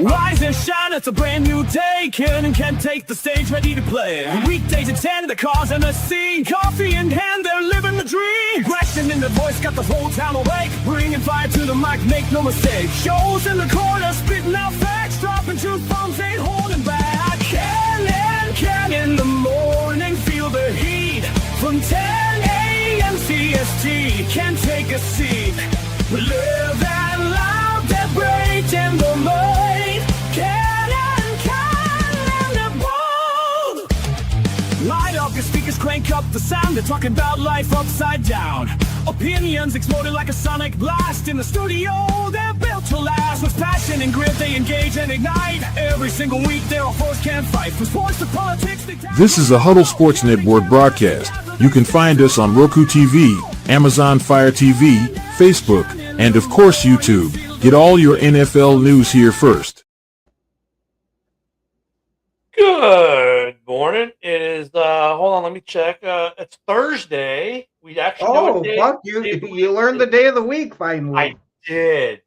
Rise and shine, it's a brand new day. Kid can take the stage, ready to play. Weekdays at 10, the cars and the scene. Coffee in hand, they're living the dream. Aggression in the voice, got the whole town awake. Bringing fire to the mic, make no mistake. Shows in the corner, spitting out facts. Dropping truth bombs, ain't holding back. Can in the morning, feel the heat. From 10 a.m. CST, can take a seat. Live and loud, they're breaking the mold. Light up your speakers, crank up the sound. They're talking about life upside down. Opinions exploding like a sonic blast. In the studio, they're built to last. With passion and grit, they engage and ignite. Every single week, they're a force can't fight. From sports to politics. This is a Huddle Sports Network broadcast. You can find us on Roku TV, Amazon Fire TV, Facebook, and of course YouTube. Get all your NFL news here first. Good morning. It is hold on, let me check. It's Thursday. We actually know what day. Fuck you. You learned the day of the week finally. I did.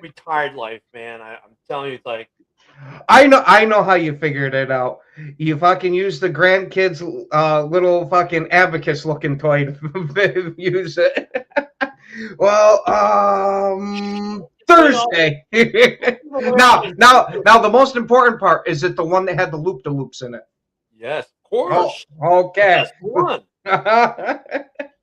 Retired life, man. I'm telling you, it's like I know how you figured it out. You fucking use the grandkids little fucking abacus looking toy to use it. Well, Thursday. now, the most important part is it the one that had the loop-de-loops in it? Yes, of course. Oh, okay. The best one.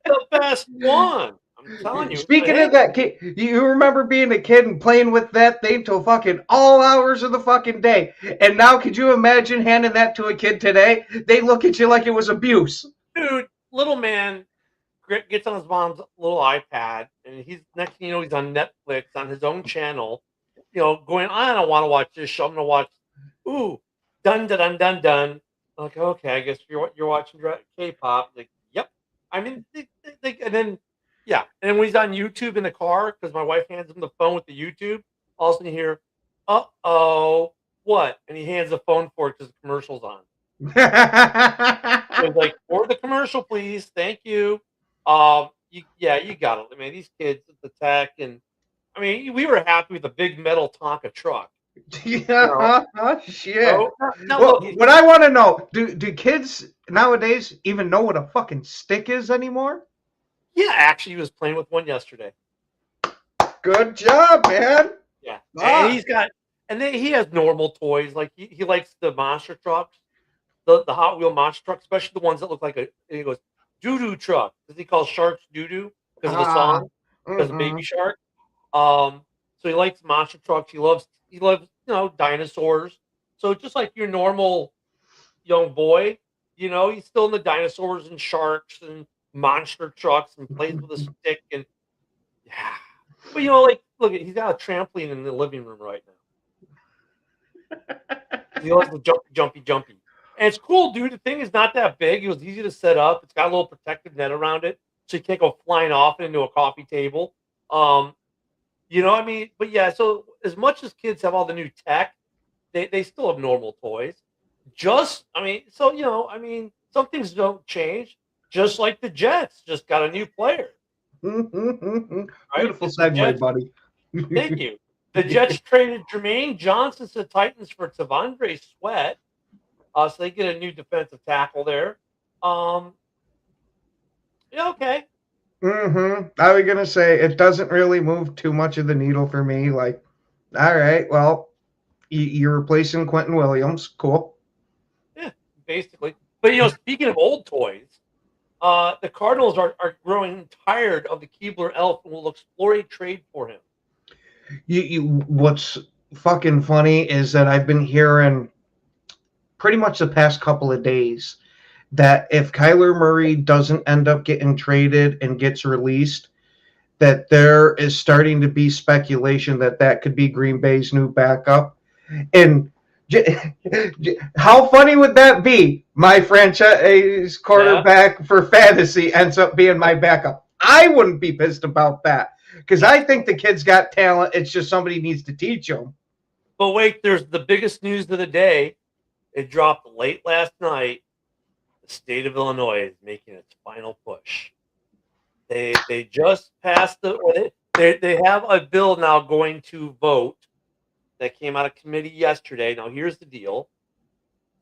The best one. I'm telling you. Speaking of that, kid, you remember being a kid and playing with that thing till fucking all hours of the fucking day. And now, could you imagine handing that to a kid today? They look at you like it was abuse. Dude, little man gets on his mom's little iPad, and he's next thing you know, he's on Netflix on his own channel, going, I don't want to watch this show. I'm gonna watch, dun dun dun dun dun. I'm like, okay, I guess you're watching K-pop. Like, yep. I mean, and then yeah, and when he's on YouTube in the car, because my wife hands him the phone with the YouTube, all of a sudden you hear, what? And he hands the phone for it because the commercial's on. So he's like, for the commercial, please, thank you. You got it. I mean, these kids, the tech, and I mean, we were happy with the big metal Tonka truck. Yeah, shit. So, what I want to know, do kids nowadays even know what a fucking stick is anymore? Yeah, actually, he was playing with one yesterday. Good job, man. Yeah, and he has normal toys. Like he likes the monster trucks, the Hot Wheel monster trucks, especially the ones that look like he goes, doo-doo truck, because he calls sharks doo-doo because of the song, because of Baby Shark. So he likes monster trucks. He loves dinosaurs. So just like your normal young boy, he's still in the dinosaurs and sharks and monster trucks and plays with a stick and yeah. But look, he's got a trampoline in the living room right now. He loves the jumpy. And it's cool, dude. The thing is not that big. It was easy to set up. It's got a little protective net around it, so you can't go flying off into a coffee table. But yeah. So as much as kids have all the new tech, they still have normal toys. Some things don't change. Just like the Jets just got a new player. Right? Beautiful The segue, Jets, buddy. Thank you. The Jets traded Jermaine Johnson to the Titans for T'Vondre Sweat. So they get a new defensive tackle there. Okay. I was gonna say it doesn't really move too much of the needle for me. Like, all right, well, you're replacing Quentin Williams, cool. Yeah, basically. But speaking of old toys, the Cardinals are growing tired of the Keebler elf and will explore a trade for him. What's fucking funny is that I've been hearing pretty much the past couple of days that if Kyler Murray doesn't end up getting traded and gets released, that there is starting to be speculation that could be Green Bay's new backup. And how funny would that be? My franchise quarterback for fantasy ends up being my backup. I wouldn't be pissed about that because I think the kid's got talent. It's just somebody needs to teach him. But wait, there's the biggest news of the day. It dropped late last night. The state of Illinois is making its final push. They just passed They have a bill now going to vote that came out of committee yesterday. Now, here's the deal.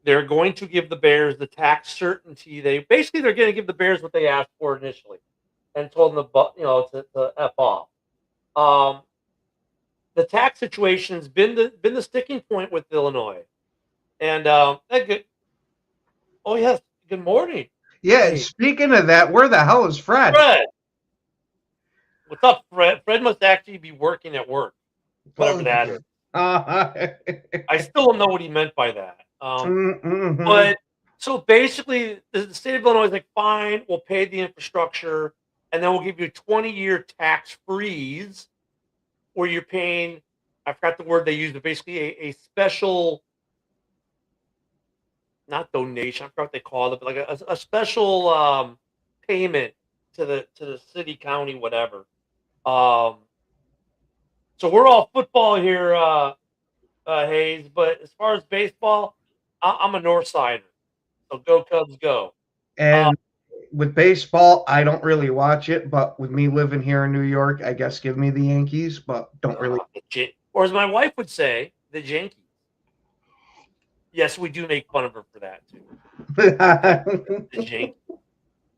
They're going to give the Bears the tax certainty. They're going to give the Bears what they asked for initially, and told them to f off. The tax situation has been the sticking point with Illinois, and oh yes, good morning, Yeah, Hey. and speaking of that, where the hell is Fred? Fred. What's up, Fred? Fred must actually be working at work, whatever that is. I still don't know what he meant by that. Mhm. But so basically, the state of Illinois is like, fine, we'll pay the infrastructure, and then we'll give you a 20-year tax freeze where you're paying, I forgot the word they used, but basically a special, not donation, I forgot what they call it, but like a special payment to the city, county, whatever. So we're all football here, Hayes, but as far as baseball, I'm a North Sider. So go Cubs, go. And with baseball, I don't really watch it, but with me living here in New York, I guess give me the Yankees, but don't really. Or as my wife would say, the Yankees. Yes, we do make fun of her for that too. The Yankees.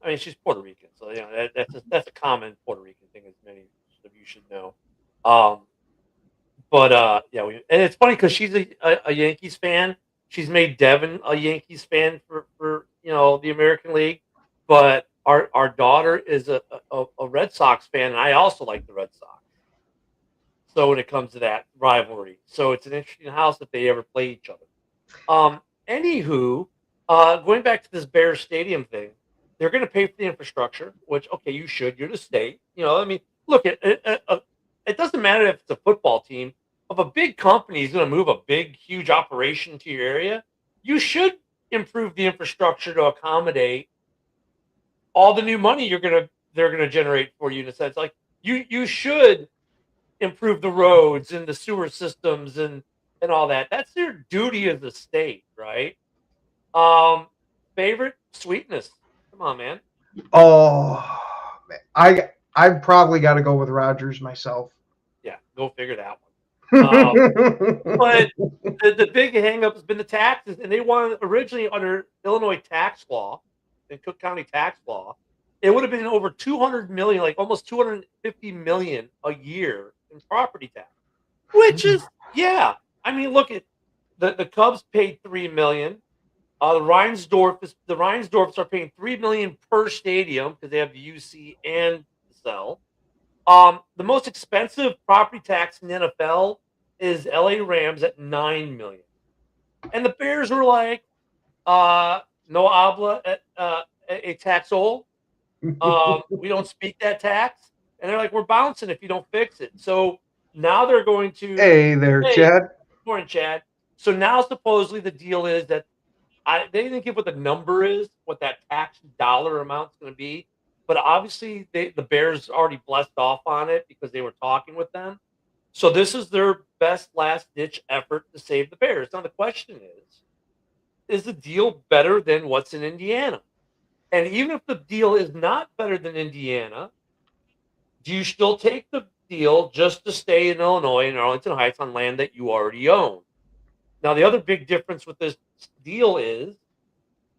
I mean, she's Puerto Rican, so that's a common Puerto Rican thing, as many of you should know. But and it's funny because she's a Yankees fan. She's made Devin a Yankees fan for the American League, but our daughter is a Red Sox fan, and I also like the Red Sox. So when it comes to that rivalry, so it's an interesting house if they ever play each other. Anywho, going back to this Bears Stadium thing, they're going to pay for the infrastructure, which, okay, you should. You're the state. I mean, look, it doesn't matter if it's a football team. If a big company is going to move a big, huge operation to your area, you should improve the infrastructure to accommodate all the new money they're going to generate for you. In a sense, like you should improve the roads and the sewer systems and all that. That's their duty as a state, right? Favorite sweetness. Come on, man. Oh, I've probably got to go with Rodgers myself. Yeah, go figure that one. But the big hang-up has been the taxes, and they wanted originally under Illinois tax law, in Cook County tax law, it would have been over 200 million, like almost 250 million a year in property tax, which is, yeah. I mean, look at the Cubs paid $3 million. The Reinsdorfs are paying $3 million per stadium because they have the UC and the Cell. The most expensive property tax in the NFL is LA Rams at $9 million, and the Bears were like, "No habla a taxol. We don't speak that tax," and they're like, "We're bouncing if you don't fix it." So now they're going to. Hey there, Chad. Morning, Chad. So now supposedly the deal is that they didn't give what the number is, what that tax dollar amount is going to be. But obviously, the Bears already blessed off on it because they were talking with them. So this is their best last-ditch effort to save the Bears. Now, the question is the deal better than what's in Indiana? And even if the deal is not better than Indiana, do you still take the deal just to stay in Illinois and Arlington Heights on land that you already own? Now, the other big difference with this deal is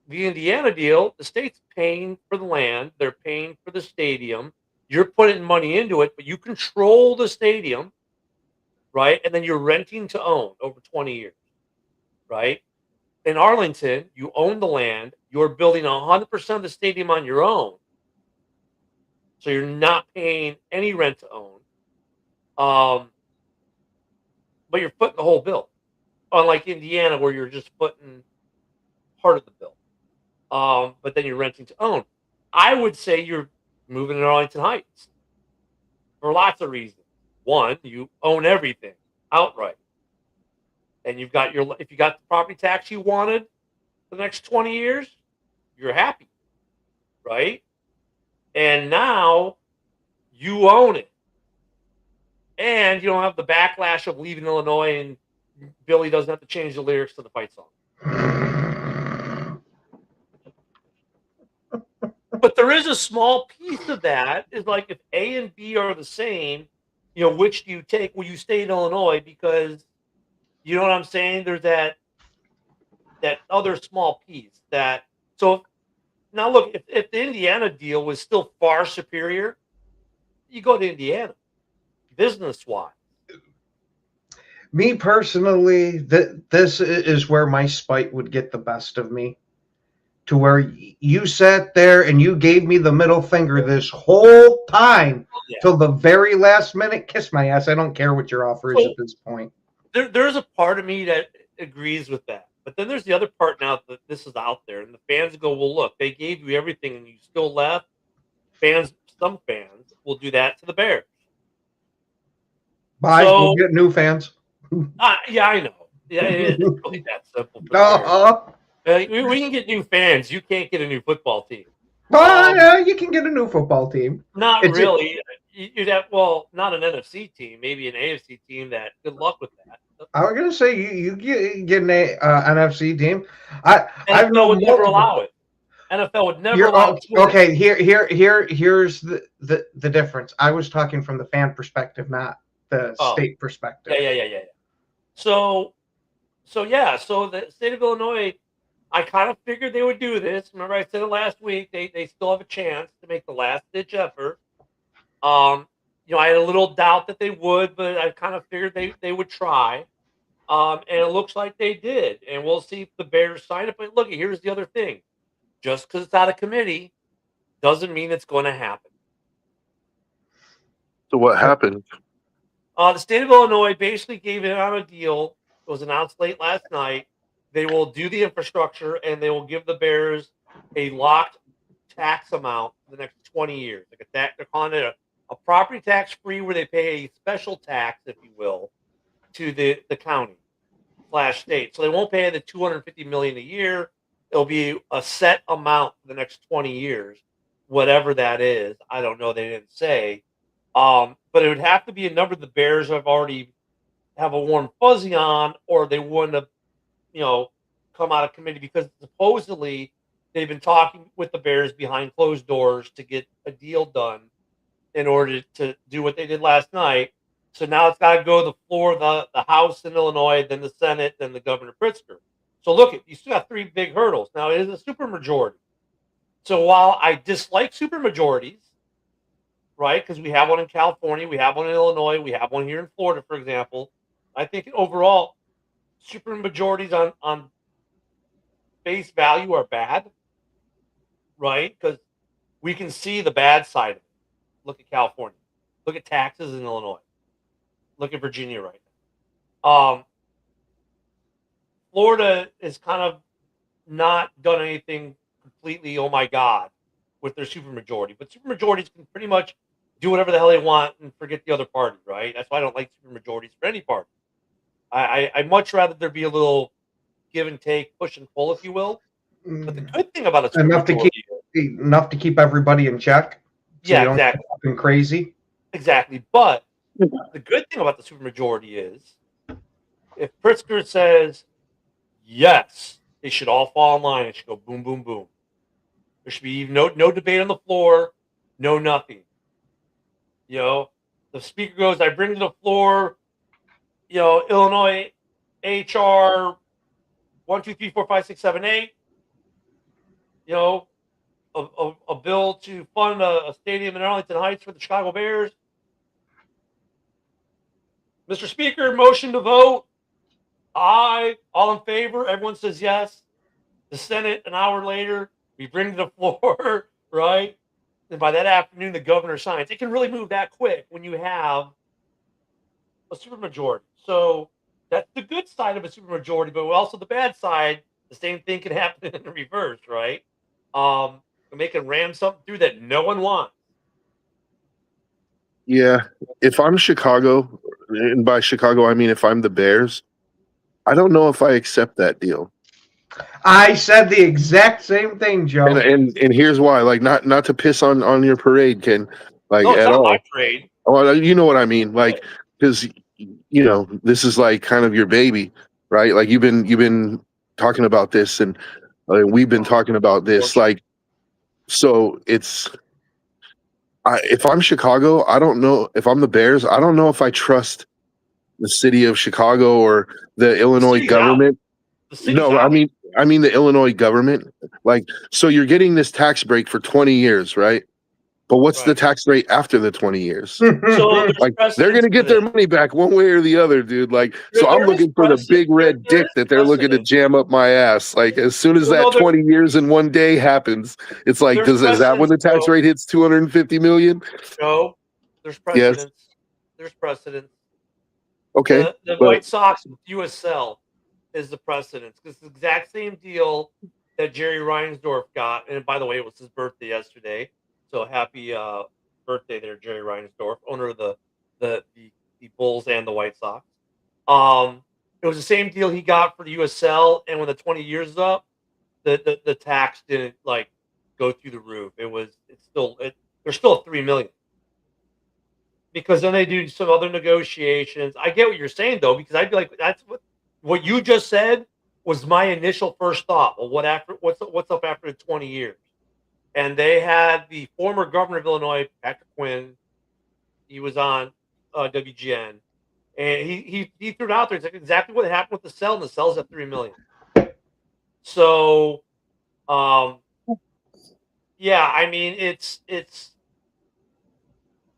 the Indiana deal, the state's paying for the land, they're paying for the stadium, you're putting money into it, but you control the stadium, right? And then you're renting to own over 20 years, right? In Arlington, you own the land, you're building 100% of the stadium on your own, so you're not paying any rent to own, but you're footing the whole bill, unlike Indiana where you're just footing part of the bill. But then you're renting to own. I would say you're moving to Arlington Heights for lots of reasons. One, you own everything outright, and if you got the property tax you wanted for the next 20 years, you're happy, right? And now you own it, and you don't have the backlash of leaving Illinois, and Billy doesn't have to change the lyrics to the fight song. But there is a small piece of that is like if A and B are the same, which do you take? Will you stay in Illinois? Because you know what I'm saying? There's that other small piece that. So now look, if the Indiana deal was still far superior, you go to Indiana, business wise. Me personally, this is where my spite would get the best of me. To where you sat there and you gave me the middle finger this whole time till the very last minute. Kiss my ass. I don't care what your offer is at this point. There's a part of me that agrees with that. But then there's the other part now that this is out there, and the fans go, well, look, they gave you everything and you still left. Some fans will do that to the Bears. Bye. We'll get new fans. Yeah, I know. Yeah, it's really that simple. We can get new fans. You can't get a new football team. You can get a new football team. Not really. You'd have, not an NFC team, maybe an AFC team. That good luck with that. I was gonna say you get an NFC team. NFL would never allow it. NFL would never allow it. Okay, here's the difference. I was talking from the fan perspective, not the state perspective. Yeah. So the state of Illinois, I kind of figured they would do this. Remember, I said it last week. They still have a chance to make the last ditch effort. I had a little doubt that they would, but I kind of figured they would try. And it looks like they did. And we'll see if the Bears sign it. But look, here's the other thing. Just because it's out of committee doesn't mean it's going to happen. So what happened? The state of Illinois basically gave it on a deal. It was announced late last night. They will do the infrastructure, and they will give the Bears a locked tax amount for the next 20 years. They're calling it a property tax free, where they pay a special tax, if you will, to the county / state. So they won't pay the $250 million a year. It'll be a set amount for the next 20 years, whatever that is. I don't know. They didn't say. But it would have to be a number the Bears have already have a warm fuzzy on, or they wouldn't have, come out of committee, because supposedly they've been talking with the Bears behind closed doors to get a deal done in order to do what they did last night. So now it's got to go to the floor of the House in Illinois, then the Senate, then the Governor Pritzker. So look, you still have three big hurdles. Now it is a supermajority. So while I dislike supermajorities, right, because we have one in California, we have one in Illinois, we have one here in Florida, for example, I think overall supermajorities on face value are bad, right? Because we can see the bad side of it. Look at California. Look at taxes in Illinois. Look at Virginia right now. Florida is kind of not done anything completely, oh my God, with their supermajority. But supermajorities can pretty much do whatever the hell they want and forget the other party, right? That's why I don't like supermajorities for any party. I'd much rather there be a little give and take, push and pull, if you will. But the good thing about a supermajority enough to keep everybody in check. So yeah, exactly. Something crazy. Exactly. But the good thing about the supermajority is, if Pritzker says yes, they should all fall in line. It should go boom, boom, boom. There should be no debate on the floor, no nothing. The speaker goes, I bring to the floor, Illinois HR 1, 2, 3, 4, 5, 6, 7, 8. A bill to fund a stadium in Arlington Heights for the Chicago Bears. Mr. Speaker, motion to vote. Aye. All in favor? Everyone says yes. The Senate, an hour later, we bring to the floor, right? And by that afternoon, the governor signs. It can really move that quick when you have a supermajority. So that's the good side of a supermajority, but also the bad side, the same thing can happen in the reverse, right? They can ram something through that no one wants. Yeah. If I'm Chicago, and by Chicago, I mean if I'm the Bears, I don't know if I accept that deal. I said the exact same thing, Joe. And here's why. Like, not to piss on your parade, Ken. Like, no, it's at not all. my parade. Oh, you know what I mean. Like, because this is like kind of your baby, right? Like you've been talking about this, and we've been talking about this. Like, so it's if I'm Chicago, I don't know if I'm the Bears. I don't know if I trust the city of Chicago or the Illinois city's out. government. The city's No, out. I mean the Illinois government. Like, so you're getting this tax break for 20 years, right? But what's the Right. tax rate after the 20 years? So there's Like, they're precedence gonna get for their this. money back one way or the other, dude. Like, so I'm There is looking for the precedent. big red There dick is that they're looking to precedent. jam up my ass. Like, as soon as Well, that no, 20 years in one day happens, it's like, there's is that when the precedence, tax Joe. rate hits 250 million? No, there's Yes. precedence. There's precedence. Okay, The but White Sox with USL is the precedence. It's the exact same deal that Jerry Reinsdorf got. And by the way, it was his birthday yesterday. So happy birthday there, Jerry Reinsdorf, owner of the Bulls and the White Sox. It was the same deal he got for the USL, and when the 20 years is up, the tax didn't like go through the roof. There's still at 3 million. Because then they do some other negotiations. I get what you're saying though, because I'd be like, that's what you just said was my initial first thought. Well, what's up after the 20 years? And they had the former governor of Illinois, Patrick Quinn. He was on WGN, and he threw it out there. It's like exactly what happened with the cell, and the cell's at 3 million. So, yeah, I mean,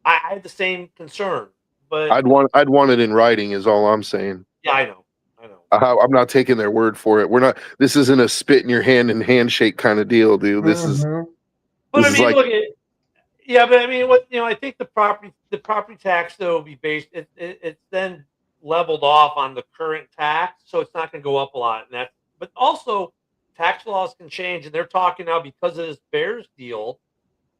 I had the same concern, but I'd want it in writing, is all I'm saying. yeah, I know. I'm not taking their word for it. We're not. This isn't a spit in your hand and handshake kind of deal, dude. This is. But This I is mean, like- look at yeah, but I mean, I think the property tax though will be based. It's then leveled off on the current tax, so it's not going to go up a lot. But also tax laws can change, and they're talking now because of this Bears deal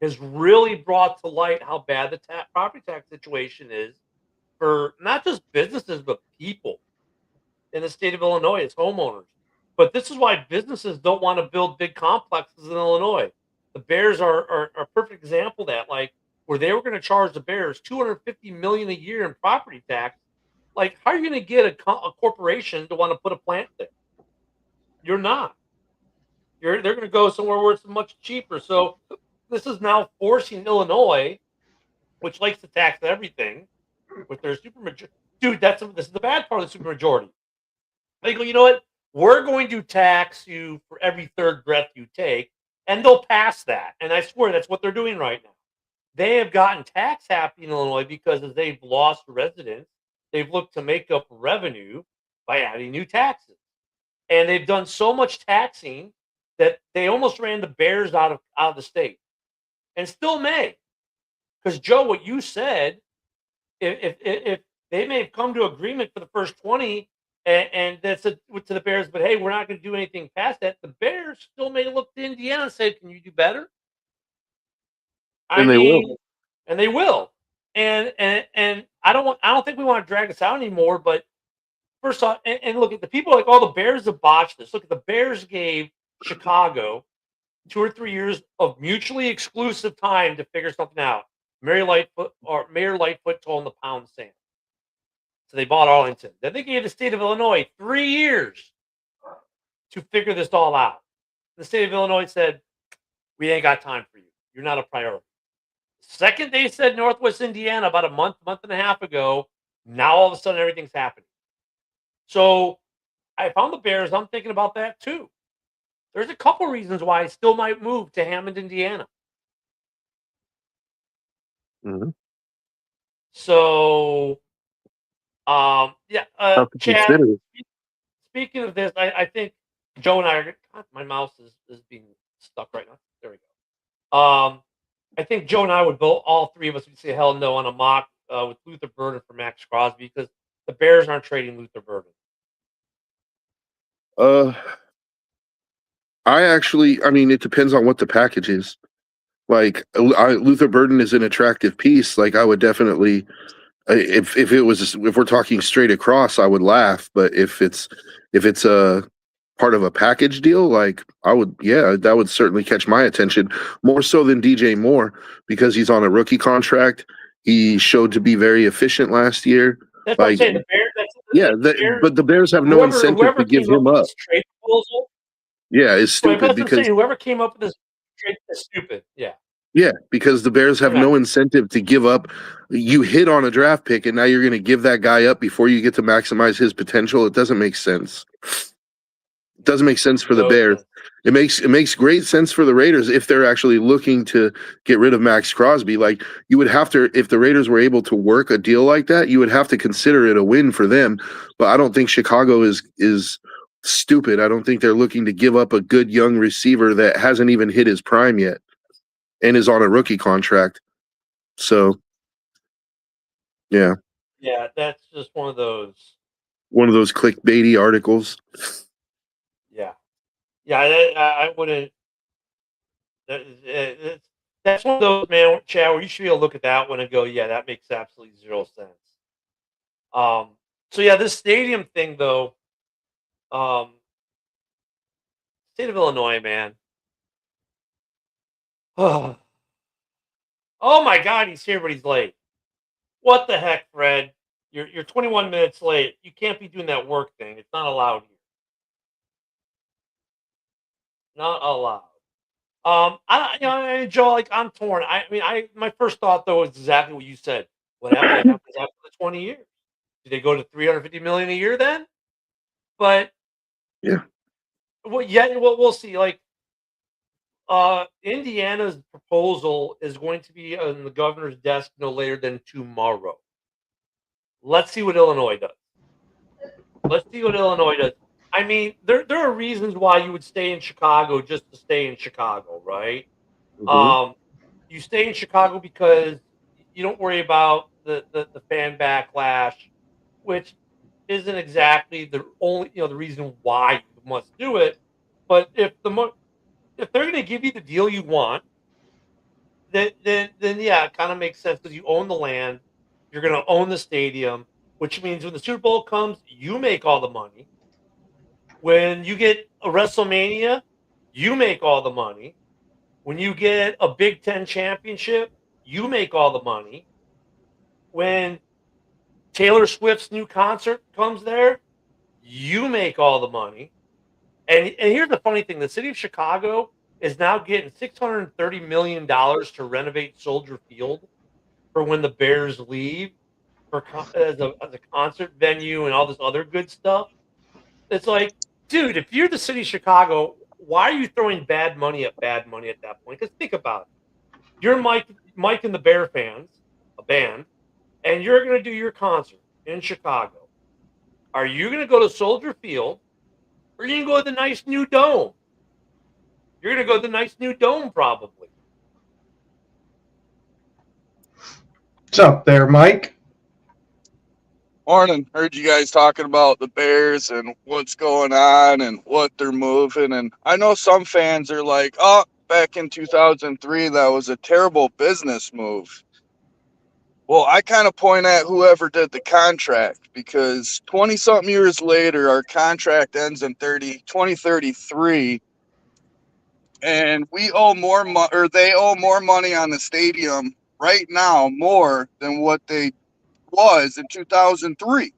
has really brought to light how bad the property tax situation is for not just businesses but people in the state of Illinois. It's homeowners, but this is why businesses don't want to build big complexes in Illinois. The Bears are a perfect example of that. Like where they were going to charge the Bears $250 million a year in property tax. Like, how are you going to get a corporation to want to put a plant there? You're not. They're going to go somewhere where it's much cheaper. So this is now forcing Illinois, which likes to tax everything, with their supermajority. Dude, this is the bad part of the supermajority. They go, you know what? We're going to tax you for every third breath you take, and they'll pass that. And I swear that's what they're doing right now. They have gotten tax happy in Illinois because as they've lost residents, they've looked to make up revenue by adding new taxes. And they've done so much taxing that they almost ran the Bears out of the state. And still may. Because Joe, what you said, if they may have come to agreement for the first 20 and that's to the Bears, but hey, we're not going to do anything past that, the Bears still may look to Indiana and say, can you do better? And they will. And they will. And I don't think we want to drag this out anymore, but first off, and look at the people like, the Bears have botched this. Look at the Bears gave Chicago 2 or 3 years of mutually exclusive time to figure something out. Mayor Lightfoot told them to pound sand. So they bought Arlington. Then they gave the state of Illinois 3 years to figure this all out. The state of Illinois said, we ain't got time for you. You're not a priority. Second, they said Northwest Indiana about a month and a half ago. Now all of a sudden everything's happening. So I found the Bears. I'm thinking about that too. There's a couple reasons why I still might move to Hammond, Indiana. Mm-hmm. So, Chad, speaking of this, I think Joe and I are. God, my mouse is being stuck right now. There we go. I think Joe and I would vote. All three of us would say hell no on a mock with Luther Burden for Max Crosby because the Bears aren't trading Luther Burden. I mean, it depends on what the package is. Like, Luther Burden is an attractive piece. Like, I would definitely, if we're talking straight across, I would laugh. But if it's a part of a package deal, like that would certainly catch my attention more so than DJ Moore because he's on a rookie contract. He showed to be very efficient last year. That's what I'm saying. The Bears, but the Bears have no incentive to give him up. Trade proposal, yeah, it's stupid because whoever came up with this trade is stupid. Yeah. Yeah, because the Bears have Yeah. no incentive to give up. You hit on a draft pick, and now you're going to give that guy up before you get to maximize his potential. It doesn't make sense. It doesn't make sense for the No Bears. sense. It makes great sense for the Raiders if they're actually looking to get rid of Max Crosby. Like, you would have to, if the Raiders were able to work a deal like that, you would have to consider it a win for them. But I don't think Chicago is stupid. I don't think they're looking to give up a good young receiver that hasn't even hit his prime yet and is on a rookie contract. So, yeah, Yeah, that's just one of those. one of those clickbaity articles. Yeah, yeah. I wouldn't. That's one of those, man, Chad, where you should be able to look at that one and go, yeah, that makes absolutely zero sense. So yeah, this stadium thing though, state of Illinois, man. Oh my God, he's here, but he's late. What the heck, Fred? You're 21 minutes late. You can't be doing that work thing. It's not allowed here. Not allowed. Joe, like I'm torn. I mean, my first thought though is exactly what you said. What happens after the 20 years? Do they go to 350 million a year then? But Yeah. well, yeah, we'll see. Like, Indiana's proposal is going to be on the governor's desk no later than tomorrow. Let's see what Illinois does. I mean, there are reasons why you would stay in Chicago just to stay in Chicago, right? Mhm. You stay in Chicago because you don't worry about the fan backlash, which isn't exactly the only the reason why you must do it. But if they're going to give you the deal you want, then yeah, it kind of makes sense because you own the land, you're going to own the stadium, which means when the Super Bowl comes, you make all the money. When you get a WrestleMania, you make all the money. When you get a Big Ten championship, you make all the money. When Taylor Swift's new concert comes there, you make all the money. And here's the funny thing: the city of Chicago is now getting $630 million to renovate Soldier Field for when the Bears leave as a concert venue and all this other good stuff. It's like, dude, if you're the city of Chicago, why are you throwing bad money at that point? Because think about it. You're Mike and the Bear fans, a band, and you're going to do your concert in Chicago. Are you going to go to Soldier Field, or are you going to go to the nice new dome? You're going to go to the nice new dome, probably. What's up there, Mike? Morning. Heard you guys talking about the Bears and what's going on and what they're moving. And I know some fans are like, oh, back in 2003, that was a terrible business move. Well, I kind of point at whoever did the contract because 20-something years later, our contract ends in 2033. And we owe more money, or they owe more money on the stadium right now, more than what they was in 2003.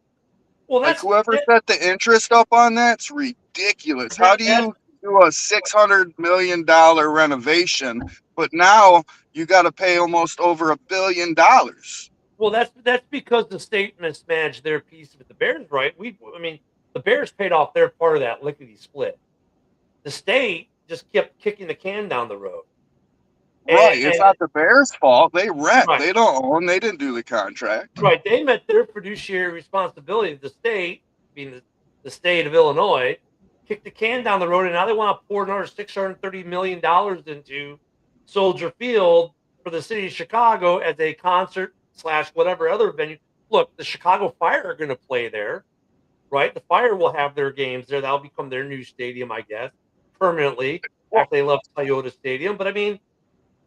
Well, Like whoever set the interest up on that's ridiculous. How do you do a $600 million renovation, but now you got to pay almost over $1 billion? Well, that's because the state mismanaged their piece of it. The Bears, right? I mean, the Bears paid off their part of that lickety split. The state just kept kicking the can down the road. Right. It's not the Bears' fault. They rent. Right. They don't own. They didn't do the contract. Right. They met their fiduciary responsibility. The state, being the state of Illinois, kicked the can down the road, and now they want to pour another $630 million into Soldier Field for the city of Chicago as a concert / whatever other venue. Look, the Chicago Fire are going to play there, right? The Fire will have their games there. That'll become their new stadium, I guess, permanently after they left Toyota Stadium. But I mean,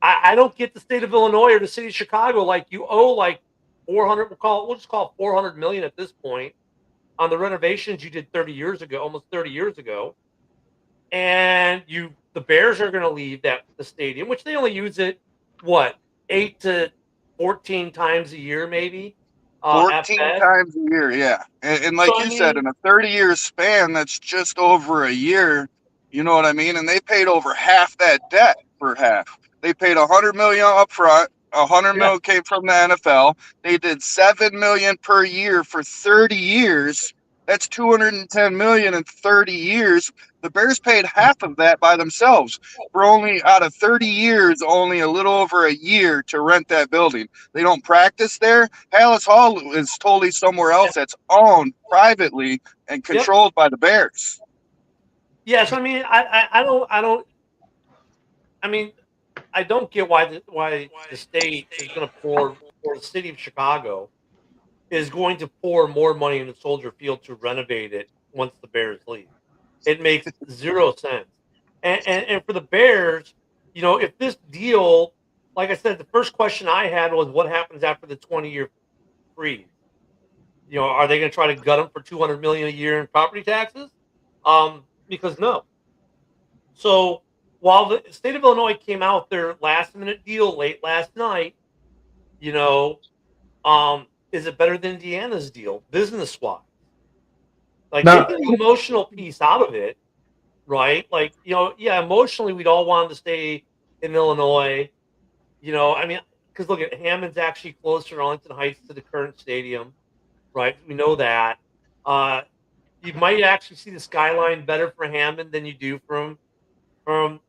I don't get the state of Illinois or the city of Chicago like you owe like 400. We'll just call it 400 million at this point on the renovations you did 30 years ago, almost 30 years ago. And the Bears are going to leave the stadium, which they only use it 8 to 14 times a year, maybe. 14 times a year, yeah. And like So, you said, in a 30-year span, that's just over a year. You know what I mean? And they paid over half that debt for half. They paid $100 million up front. $100 Yeah. million came from the NFL. They did $7 million per year for 30 years. That's $210 million in 30 years. The Bears paid half of that by themselves for only out of 30 years, only a little over a year to rent that building. They don't practice there. Hallis Hall is totally somewhere else that's owned privately and controlled by the Bears. Yes, I mean, I don't. I mean, I don't get why the state is going to pour, or the city of Chicago is going to pour more money into Soldier Field to renovate it once the Bears leave. It makes zero sense. And for the Bears, you know, if this deal, like I said, the first question I had was, what happens after the 20-year freeze? You know, are they going to try to gut them for $200 million a year in property taxes? Because no. So while the state of Illinois came out with their last minute deal late last night, you know, is it better than Indiana's deal business wise? Like, No. taking the emotional piece out of it, right? Like, you know, yeah, emotionally we'd all want to stay in Illinois. You know, I mean, because look at Hammond's actually closer to Arlington Heights to the current stadium, right? We know that. You might actually see the skyline better for Hammond than you do from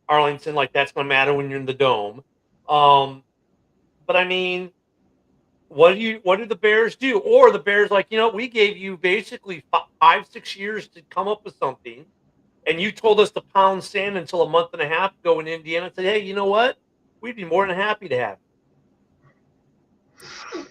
Arlington. Like, that's going to matter when you're in the dome. But I mean, what do the Bears do? Or the Bears, like, you know, we gave you basically 5-6 years to come up with something, and you told us to pound sand until a month and a half ago in Indiana and said, hey, you know what? We'd be more than happy to have it.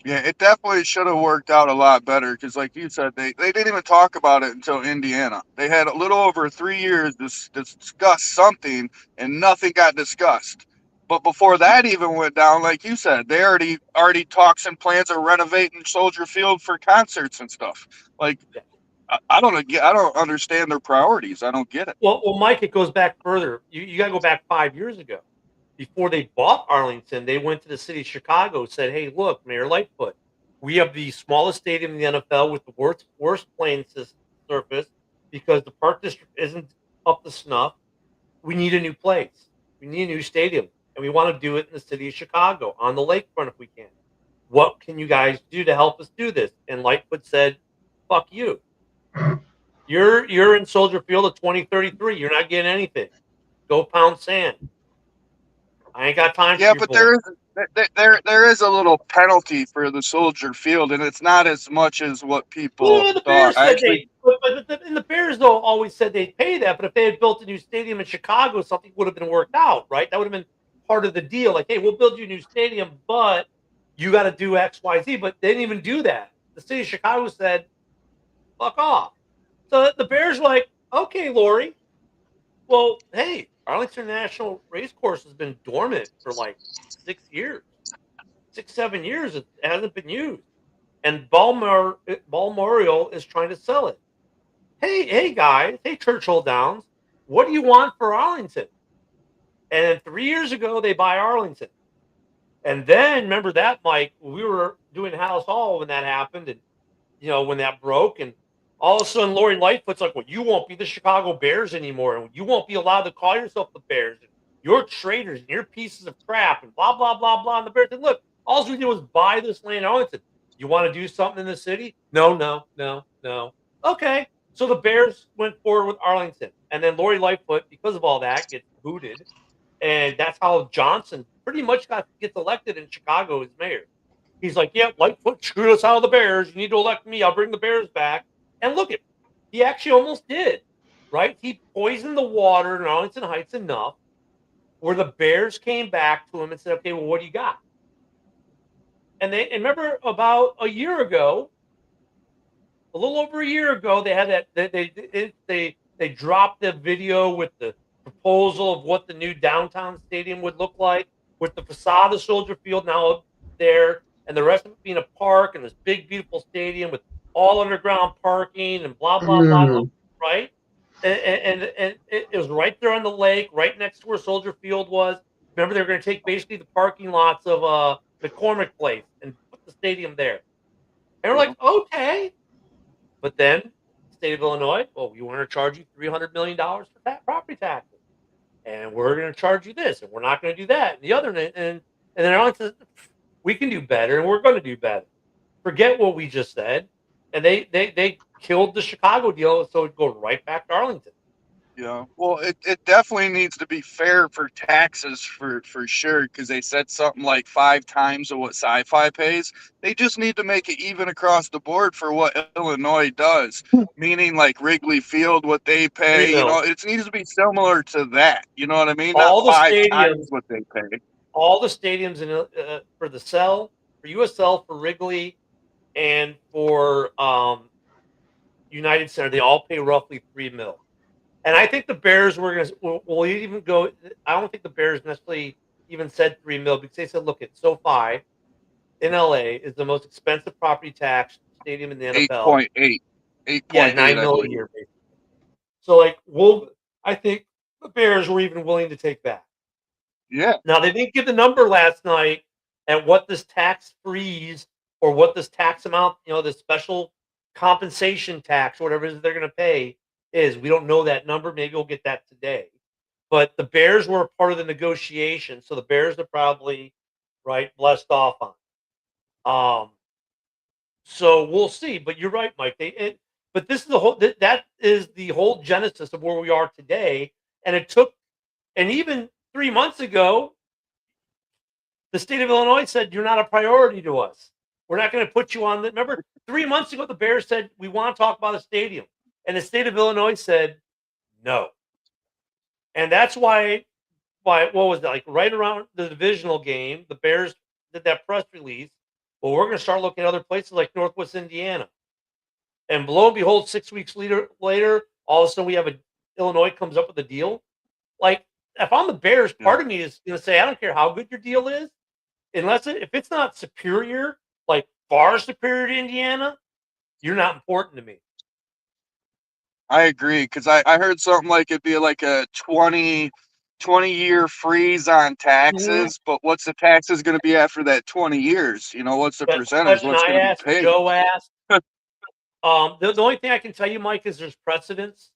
Yeah, it definitely should have worked out a lot better because, like you said, they didn't even talk about it until Indiana. They had a little over 3 years to discuss something, and nothing got discussed. But before that even went down, like you said, they already talks and plans of renovating Soldier Field for concerts and stuff. Like, I don't understand their priorities. I don't get it. Well, Mike, it goes back further. You got to go back 5 years ago. Before they bought Arlington, they went to the city of Chicago, said, hey, look, Mayor Lightfoot, we have the smallest stadium in the NFL with the worst playing surface because the park district isn't up to snuff. We need a new place. We need a new stadium, and we want to do it in the city of Chicago on the lakefront if we can. What can you guys do to help us do this? And Lightfoot said, fuck you. You're in Soldier Field at 2033. You're not getting anything. Go pound sand. I ain't got time for Yeah, your but bull. there is a little penalty for the Soldier Field, and it's not as much as what people Well, the Bears thought. said and the Bears though always said they'd pay that, but if they had built a new stadium in Chicago, something would have been worked out, right? That would have been part of the deal. Like, hey, we'll build you a new stadium, but you got to do X, Y, Z. But they didn't even do that. The city of Chicago said, "Fuck off." So the Bears were like, "Okay, Lori. Well, hey, Arlington National Racecourse has been dormant for like 6 years, 7 years. It hasn't been used, and Balmoral is trying to sell it. Hey, guys, hey, Churchill Downs, what do you want for Arlington?" And 3 years ago, they buy Arlington, and then remember that, Mike? We were doing House Hall when that happened, and you know when that broke, and all of a sudden, Lori Lightfoot's like, well, you won't be the Chicago Bears anymore, and you won't be allowed to call yourself the Bears. And you're traitors, and you're pieces of crap, and blah, blah, blah, blah. And the Bears said, look, all we did was buy this land in Arlington. You want to do something in the city? No. Okay. So the Bears went forward with Arlington. And then Lori Lightfoot, because of all that, gets booted. And that's how Johnson pretty much gets elected in Chicago as mayor. He's like, yeah, Lightfoot screwed us out of the Bears. You need to elect me. I'll bring the Bears back. And look at, he actually almost did, right? He poisoned the water in Arlington Heights enough where the Bears came back to him and said, okay, well, what do you got? And remember about a year ago, a little over a year ago, they had that, they dropped the video with the proposal of what the new downtown stadium would look like with the facade of Soldier Field now up there and the rest of it being a park and this big, beautiful stadium with all underground parking and blah, blah, blah, right? And it was right there on the lake, right next to where Soldier Field was. Remember, they were going to take basically the parking lots of McCormick Place and put the stadium there. And we're like, okay. But then, the state of Illinois, well, we want to charge you $300 million for property taxes. and we're going to charge you this, and we're not going to do that, and the other, and then Arlington says, we can do better, and we're going to do better. Forget what we just said, and they killed the Chicago deal, so it goes right back to Arlington. Yeah, well, it definitely needs to be fair for taxes for sure, because they said something like 5 times of what Sci-Fi pays. They just need to make it even across the board for what Illinois does, meaning like Wrigley Field, what they pay. You know, it needs to be similar to that. You know what I mean? All Not the 5 stadiums, times what they pay. all the stadiums in for the cell, for USL, for Wrigley, and for United Center, they all pay roughly $3 million. And I think the Bears will even go. I don't think the Bears necessarily even said $3 million, because they said, look, at SoFi in LA is the most expensive property tax stadium in the NFL. 8.8. Yeah, $9 million a year, basically. So I think the Bears were even willing to take that. Yeah. Now, they didn't give the number last night at what this tax freeze or what this tax amount, this special compensation tax, whatever it is they're going to pay is. We don't know that number. Maybe we'll get that today. But the Bears were a part of the negotiation, so the Bears are probably blessed off on. So we'll see. But you're right, Mike. But this is that is the whole genesis of where we are today. And even 3 months ago, the state of Illinois said, you're not a priority to us. We're not going to put you on the. Remember, 3 months ago, the Bears said, we want to talk about a stadium. And the state of Illinois said, no. And that's why what was that? Like right around the divisional game, the Bears did that press release. Well, we're going to start looking at other places like Northwest Indiana. And lo and behold, 6 weeks later, all of a sudden we have Illinois comes up with a deal. Like, if I'm the Bears, part of me is going to say, I don't care how good your deal is, if it's not superior, like far superior to Indiana, you're not important to me. I agree, because I heard something like it'd be like a 20-year freeze on taxes, but what's the taxes going to be after that 20 years? You know, what's the percentage? What's going to be paid? Joe asked. The only thing I can tell you, Mike, is there's precedence,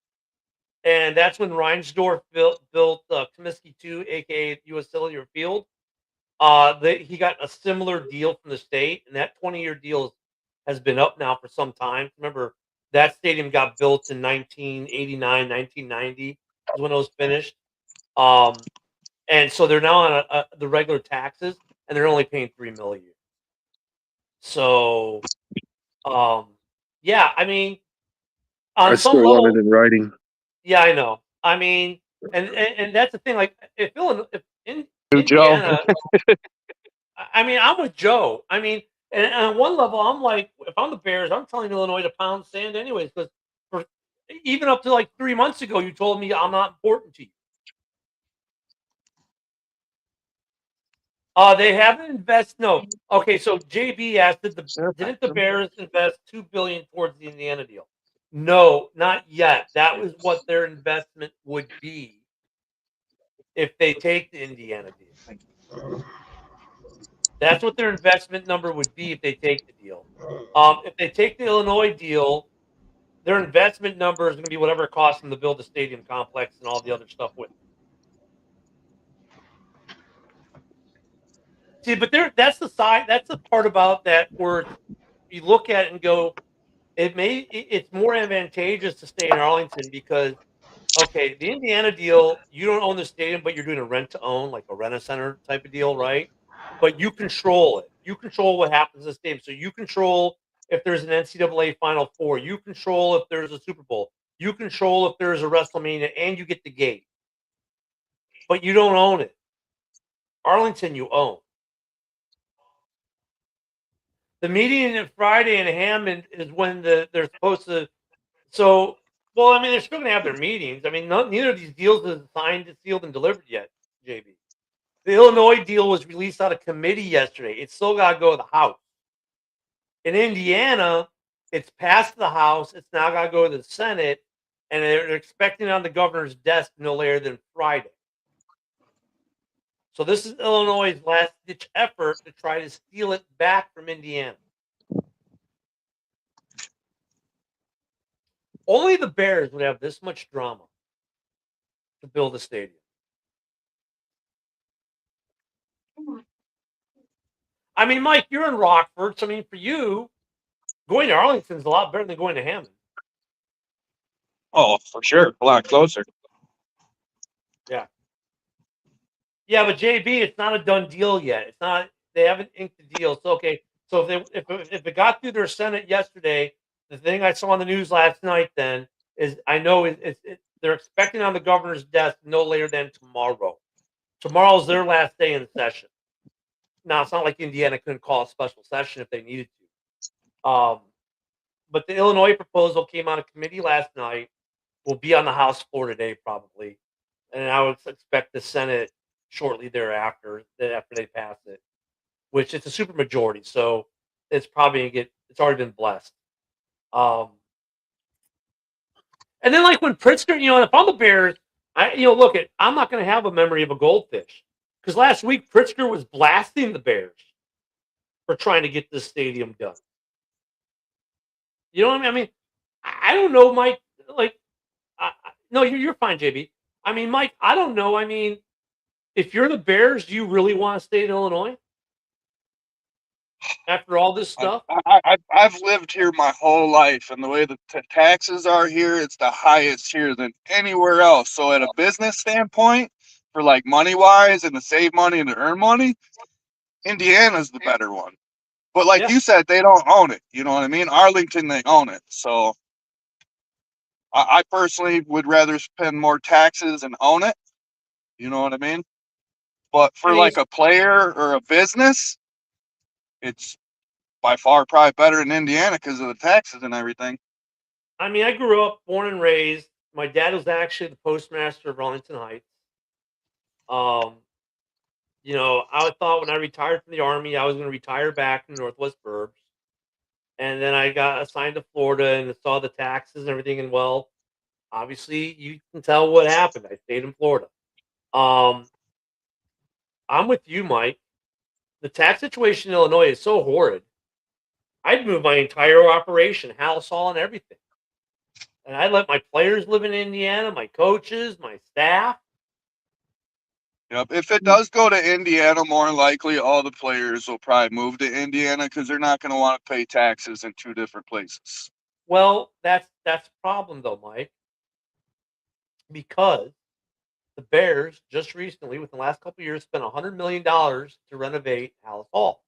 and that's when Reinsdorf built Comiskey 2, aka U.S. Cellular Field. He got a similar deal from the state, and that 20-year deal has been up now for some time. Remember, that stadium got built in 1989, 1990 is when it was finished. And so they're now on the regular taxes, and they're only paying $3 million a year. So, yeah, I mean, on I some still level, want it in writing. Yeah, I know. I mean, and that's the thing. Like, if Joe. Indiana, I mean, I'm with Joe. I mean, and on one level, I'm like, if I'm the Bears, I'm telling Illinois to pound sand anyways, because even up to like 3 months ago, you told me I'm not important to you. They haven't invested. No. Okay, so JB asked, didn't the Bears invest $2 billion towards the Indiana deal? No, not yet. That was what their investment would be if they take the Indiana deal. That's what their investment number would be if they take the deal. If they take the Illinois deal, their investment number is going to be whatever it costs them to build the stadium complex and all the other stuff with it. See, but that's the part about that where you look at it and go, it's more advantageous to stay in Arlington because, okay, the Indiana deal, you don't own the stadium, but you're doing a rent to own, like a rent-a-center type of deal, right? But you control it. You control what happens in the stadium. So you control if there's an NCAA Final Four. You control if there's a Super Bowl. You control if there's a WrestleMania, and you get the gate. But you don't own it. Arlington, you own. The meeting on Friday in Hammond is when they're supposed to. So, well, I mean, they're still going to have their meetings. I mean, neither of these deals is signed, sealed, and delivered yet, JB. The Illinois deal was released out of committee yesterday. It's still got to go to the House. In Indiana, it's passed the House. It's now got to go to the Senate, and they're expecting it on the governor's desk no later than Friday. So this is Illinois' last-ditch effort to try to steal it back from Indiana. Only the Bears would have this much drama to build a stadium. I mean, Mike, you're in Rockford, so I mean, for you, going to Arlington is a lot better than going to Hammond. Oh, for sure. A lot closer. Yeah. Yeah, but JB, it's not a done deal yet. It's not. They haven't inked the deal. So okay. So if it got through their Senate yesterday, the thing I saw on the news last night then is I know they're expecting on the governor's desk no later than tomorrow. Tomorrow's their last day in session. Now it's not like Indiana couldn't call a special session if they needed to. But the Illinois proposal came out of committee last night. Will be on the House floor today probably, and I would expect the Senate shortly thereafter after they pass it, which it's a super majority, so it's probably it's already been blessed. And then like when Pritzker, if I'm the Bears, I'm not going to have a memory of a goldfish because last week Pritzker was blasting the Bears for trying to get this stadium done. You know what I mean? I don't know, Mike. No, you're fine, JB. I mean, Mike, I don't know. I mean, if you're the Bears, do you really want to stay in Illinois after all this stuff? I've lived here my whole life, and the way the taxes are here, it's the highest here than anywhere else. So at a business standpoint, for like money-wise and to save money and to earn money, Indiana's the better one. But like you said, they don't own it. You know what I mean? Arlington, they own it. So I personally would rather spend more taxes and own it. You know what I mean? But for like a player or a business, it's by far probably better in Indiana because of the taxes and everything. I mean, I grew up, born and raised. My dad was actually the postmaster of Arlington Heights. I thought when I retired from the Army, I was going to retire back in the Northwest Burbs. And then I got assigned to Florida and saw the taxes and everything. And well, obviously you can tell what happened. I stayed in Florida. I'm with you, Mike. The tax situation in Illinois is so horrid. I'd move my entire operation, house, hall, and everything. And I'd let my players live in Indiana, my coaches, my staff. Yep. If it does go to Indiana, more likely all the players will probably move to Indiana because they're not going to want to pay taxes in two different places. Well, that's the problem though, Mike. Because the Bears just recently, within the last couple of years, spent $100 million to renovate Halas Hall.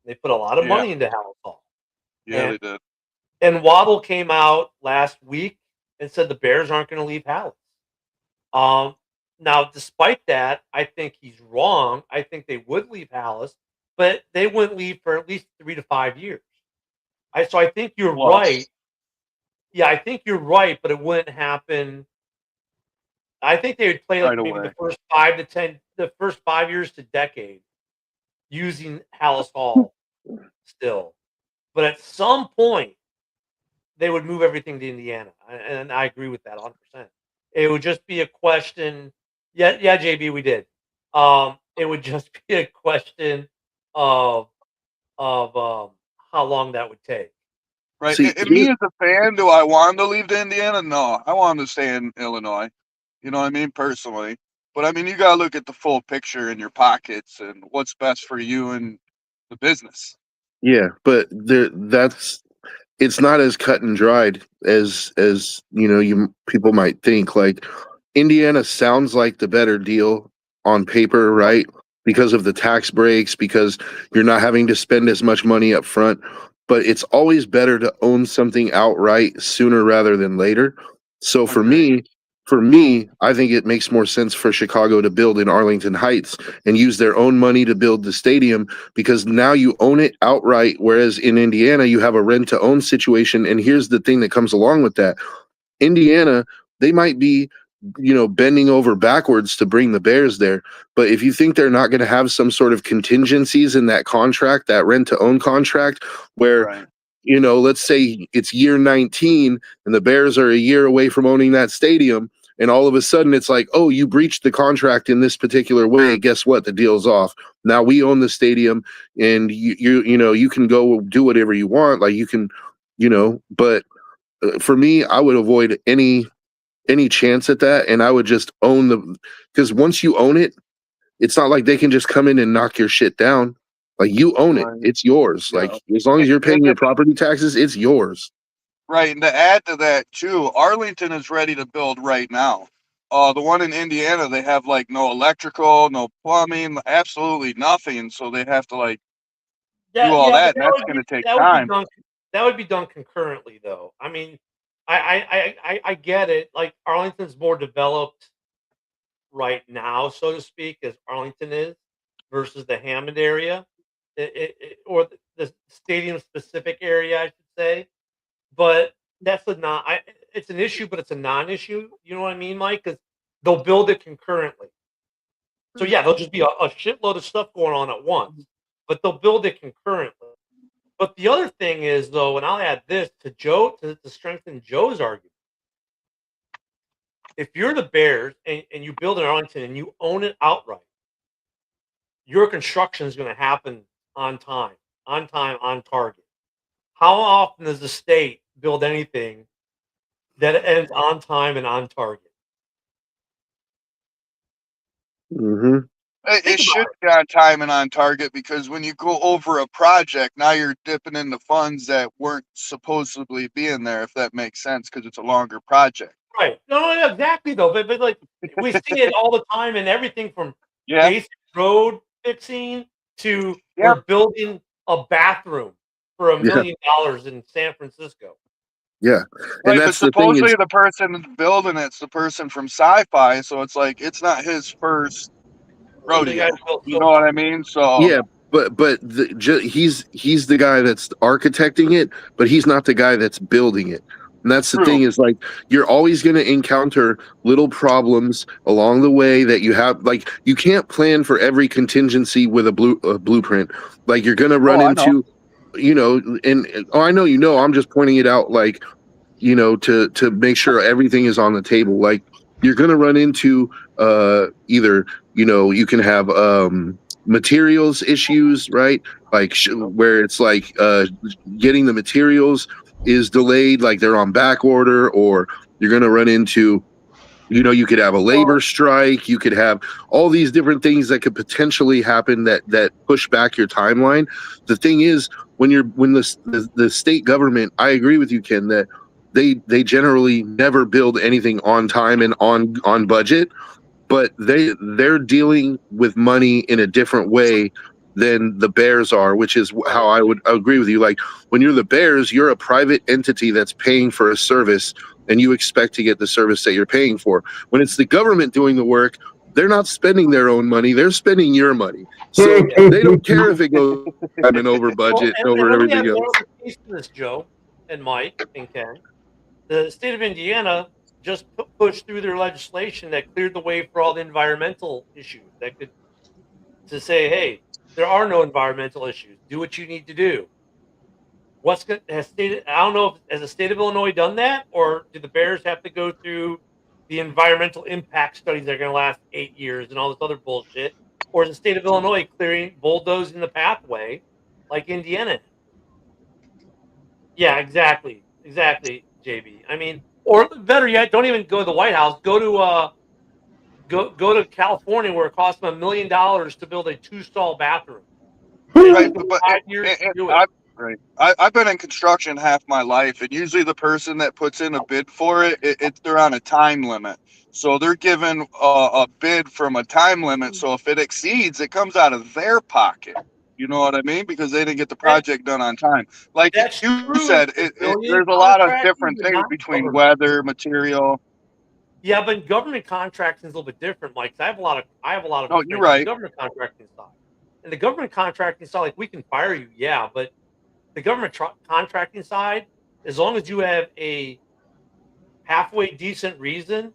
They put a lot of money into Halas Hall. Yeah, they did. And Waddle came out last week and said the Bears aren't going to leave Halas. Now, despite that, I think he's wrong. I think they would leave Halas, but they wouldn't leave for at least 3 to 5 years. So I think you're right. Yeah, I think you're right, but it wouldn't happen. I think they would play like maybe the first 5 years to decade using Halas Hall still. But at some point, they would move everything to Indiana. And I agree with that 100%. It would just be a question. Yeah, JB, we did. It would just be a question of how long that would take. Right. Me as a fan, do I want to leave to Indiana? No, I want to stay in Illinois. You know what I mean? Personally. But I mean, you got to look at the full picture in your pockets and what's best for you and the business. Yeah, but it's not as cut and dried as people might think. Like Indiana sounds like the better deal on paper, right? Because of the tax breaks, because you're not having to spend as much money up front. But it's always better to own something outright sooner rather than later. So for me, I think it makes more sense for Chicago to build in Arlington Heights and use their own money to build the stadium because now you own it outright, whereas in Indiana, you have a rent-to-own situation. And here's the thing that comes along with that. Indiana, they might be bending over backwards to bring the Bears there. But if you think they're not going to have some sort of contingencies in that contract, that rent-to-own contract, where let's say it's year 19 and the Bears are a year away from owning that stadium. And all of a sudden it's like, oh, you breached the contract in this particular way. Guess what? The deal's off. Now we own the stadium and you can go do whatever you want. Like you can, but for me, I would avoid any chance at that. And I would just own because once you own it, it's not like they can just come in and knock your shit down. Like you own it. Right. It's yours. Yeah. Like as long as you're paying your property taxes, it's yours. Right, and to add to that too, Arlington is ready to build right now. The one in Indiana, they have like no electrical, no plumbing, absolutely nothing. So they have to like do all but that, and that's going to take that would be time. done. That would be done concurrently, though. I mean, I get it. Like Arlington's more developed right now, so to speak, as Arlington is versus the Hammond area, or the stadium specific area, I should say. But that's a non. It's an issue, but it's a non-issue. You know what I mean, Mike? Because they'll build it concurrently. So yeah, there'll just be a shitload of stuff going on at once, but they'll build it concurrently. But the other thing is, though, and I'll add this to Joe to strengthen Joe's argument. If you're the Bears and you build in Arlington and you own it outright, your construction is going to happen on time, on target. How often does the state build anything that ends on time and on target? Mm-hmm. It should be on time and on target, because when you go over a project, now you're dipping into funds that weren't supposedly being there, if that makes sense, because it's a longer project. Right. No, exactly, though. But like, we see it all the time in everything from basic road fixing to we're building a bathroom for $1 million in San Francisco. Yeah. And right, but supposedly the person building it's the person from Sci-Fi, so it's like it's not his first rodeo. You know what I mean? So yeah, but he's the guy that's architecting it, but he's not the guy that's building it. And that's the thing, is like you're always going to encounter little problems along the way that you have. Like you can't plan for every contingency with a blueprint. Like you're going to run into, you know, and I know, you know, I'm just pointing it out, like, you know, to make sure everything is on the table. Like you're going to run into either, you know, you can have materials issues, right? Like where it's like getting the materials is delayed, like they're on back order, or you're going to run into, you know, you could have a labor strike, you could have all these different things that could potentially happen that push back your timeline. The thing is, when the state government, I agree with you, Ken, that they generally never build anything on time and on budget, but they're dealing with money in a different way than the Bears are, which is how I would agree with you. Like when you're the Bears, you're a private entity that's paying for a service, and you expect to get the service that you're paying for. When it's the government doing the work, they're not spending their own money, they're spending your money. So they don't care if it goes over budget and over everything else. This, Joe and Mike and Ken, the state of Indiana just pushed through their legislation that cleared the way for all the environmental issues that could, to say, hey, there are no environmental issues. Do what you need to do. I don't know if has the state of Illinois done that, or do the Bears have to go through the environmental impact studies that are going to last 8 years and all this other bullshit, or is the state of Illinois bulldozing the pathway like Indiana? Yeah, exactly, JB. I mean, or better yet, don't even go to the White House. Go to California, where it costs them $1 million to build a 2-stall bathroom. Right, but 5 years to do it. Right. I've been in construction half my life, and usually the person that puts in a bid for it, they're on a time limit. So they're given a bid from a time limit. So if it exceeds, it comes out of their pocket. You know what I mean? Because they didn't get the project done on time. Like you said, there's a lot of different things between weather, material. Yeah, but government contracting is a little bit different, Mike. I have a lot of. No, you're right. Government contracting side, and the government contracting side, like we can fire you, yeah, but the government contracting side, as long as you have a halfway decent reason,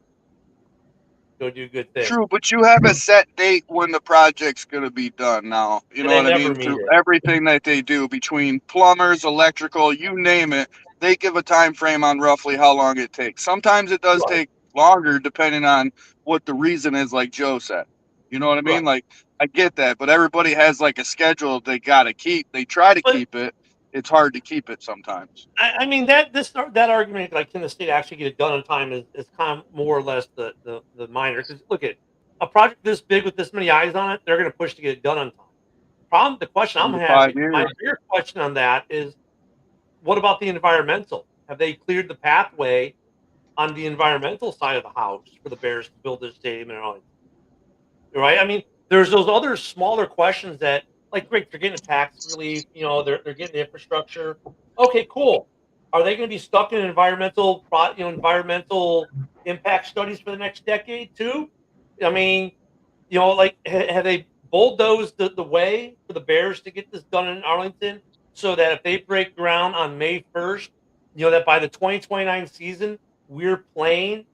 go do good things. True, but you have a set date when the project's going to be done now. You know what I mean? Through everything that they do, between plumbers, electrical, you name it, they give a time frame on roughly how long it takes. Sometimes it does take longer depending on what the reason is, like Joe said. You know what I mean? Like, I get that, but everybody has like a schedule they got to keep. They try to keep it. It's hard to keep it sometimes. I mean, that argument, like, can the state actually get it done on time, is kind of more or less the minor. Because look at a project this big with this many eyes on it, they're going to push to get it done on time. The question I'm 5 having, my years. bigger question on that is, what about the environmental? Have they cleared the pathway on the environmental side of the house for the Bears to build this stadium and all? Right? I mean, there's those other smaller questions that, like, great, they're getting a tax relief. They're getting the infrastructure. Okay, cool. Are they going to be stuck in environmental impact studies for the next decade too? I mean, like, have they bulldozed the way for the Bears to get this done in Arlington so that if they break ground on May 1st, that by the 2029 season we're playing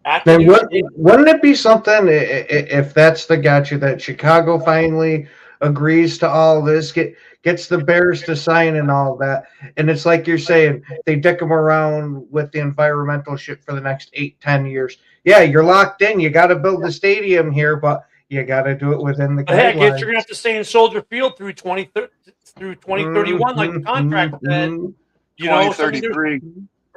at the Then new stadium? wouldn't it be something if that's the gotcha that Chicago finally agrees to all this, gets the Bears to sign and all that, and it's like you're saying, they dick them around with the environmental shit for the next 8-10 years. Yeah, you're locked in. You got to build the stadium here, but you got to do it within the But heck, you're guidelines. gonna have to stay in Soldier Field through 2031, like the contract said. Mhm. So I mean, there's 2033.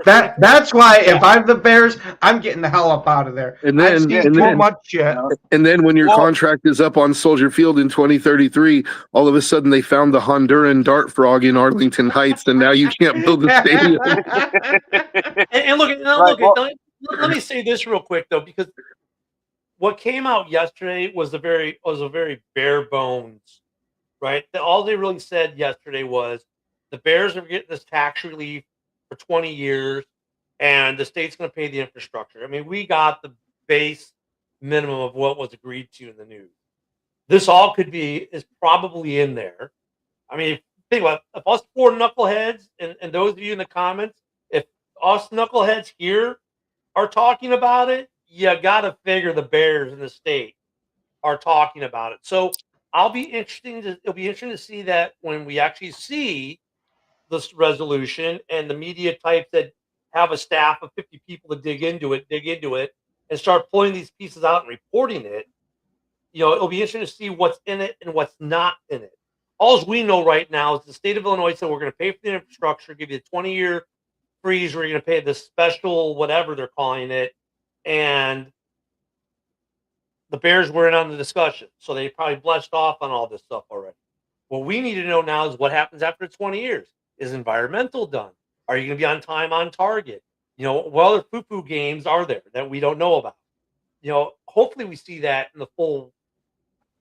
That's why if I'm the Bears, I'm getting the hell up out of there. And I've then, seen too much shit. and then when your Well- contract is up on Soldier Field in 2033, all of a sudden they found the Honduran dart frog in Arlington Heights, and now you can't build the stadium. And look, let me say this real quick though, because what came out yesterday was a very bare bones, right? All they really said yesterday was the Bears are getting this tax relief for 20 years, and the state's going to pay the infrastructure. I mean, we got the base minimum of what was agreed to in the news. This all is probably in there. I mean, think about it, if us four knuckleheads and those of you in the comments, if us knuckleheads here are talking about it, you got to figure the Bears in the state are talking about it. So it'll be interesting to see that when we actually see this resolution and the media types that have a staff of 50 people to dig into it and start pulling these pieces out and reporting it. It'll be interesting to see what's in it and what's not in it. All we know right now is the state of Illinois said we're going to pay for the infrastructure, give you a 20-year freeze where you're going to pay this special whatever they're calling it, and the Bears were in on the discussion, so they probably blessed off on all this stuff already. What we need to know now is what happens after 20 years. Is environmental done? Are you going to be on time, on target? What other foo-foo games are there that we don't know about? Hopefully we see that in the full,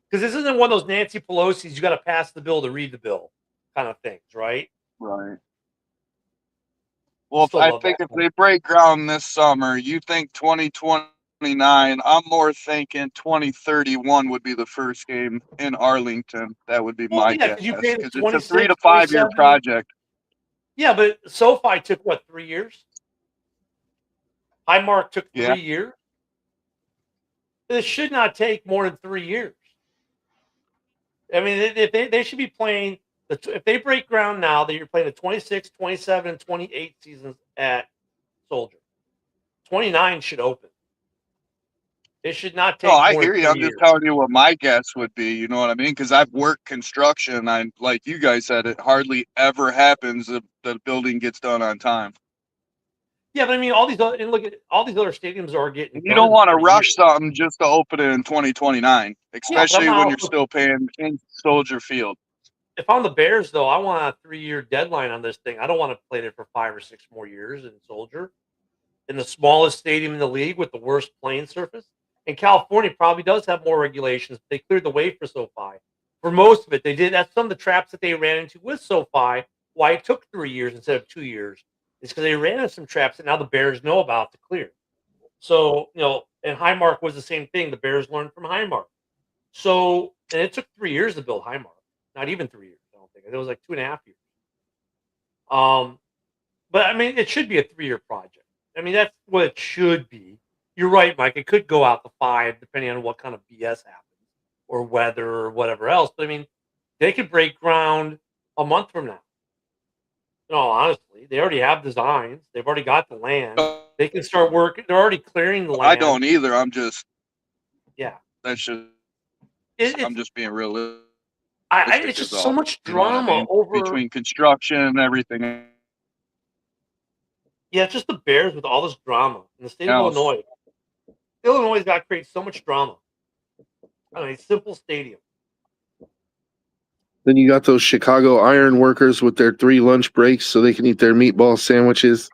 because this isn't one of those Nancy Pelosi's, you got to pass the bill to read the bill kind of things, right? Right. Well, Still I love think that if one. they break ground this summer, you think 2029. I'm more thinking 2031 would be the first game in Arlington. That would be Well, my yeah, guess, 'cause you pay the because it's a 26, 3 to 5 year 27. project. Yeah, but SoFi took what, 3 years? Highmark took 3 Yeah. years. This should not take more than 3 years. I mean, if they should be playing if they break ground now, that you're playing the 26, 27, and 28 seasons at Soldier. 29 should open. It should not take. No, I more hear than you. I'm 3 just years. telling you what my guess would be. You know what I mean? Because I've worked construction. I'm like you guys said, it hardly ever happens that the building gets done on time. Yeah, but I mean, all these other stadiums are getting. You don't want to rush something just to open it in 2029, especially when you're still paying in Soldier Field. If I'm the Bears, though, I want a 3-year deadline on this thing. I don't want to play there for 5 or 6 more years in Soldier, in the smallest stadium in the league with the worst playing surface. And California probably does have more regulations. They cleared the way for SoFi. For most of it, they did. That's some of the traps that they ran into with SoFi. Why it took 3 years instead of 2 years is because they ran into some traps that now the Bears know about to clear. So, and Highmark was the same thing. The Bears learned from Highmark. So, and it took 3 years to build Highmark. Not even 3 years, I don't think. It was like 2.5 years. But I mean, it should be a 3-year project. I mean, that's what it should be. You're right, Mike. It could go out to 5, depending on what kind of BS happens or weather or whatever else. But I mean, they could break ground a month from now. Honestly, they already have designs. They've already got the land. They can start working. They're already clearing the land. I don't either. I'm just That's just. I'm just being realistic. It's just so much drama over between construction and everything. Yeah, it's just the Bears with all this drama in the state of Illinois. Illinois has got to create so much drama on a simple stadium. Then you got those Chicago iron workers with their 3 lunch breaks so they can eat their meatball sandwiches.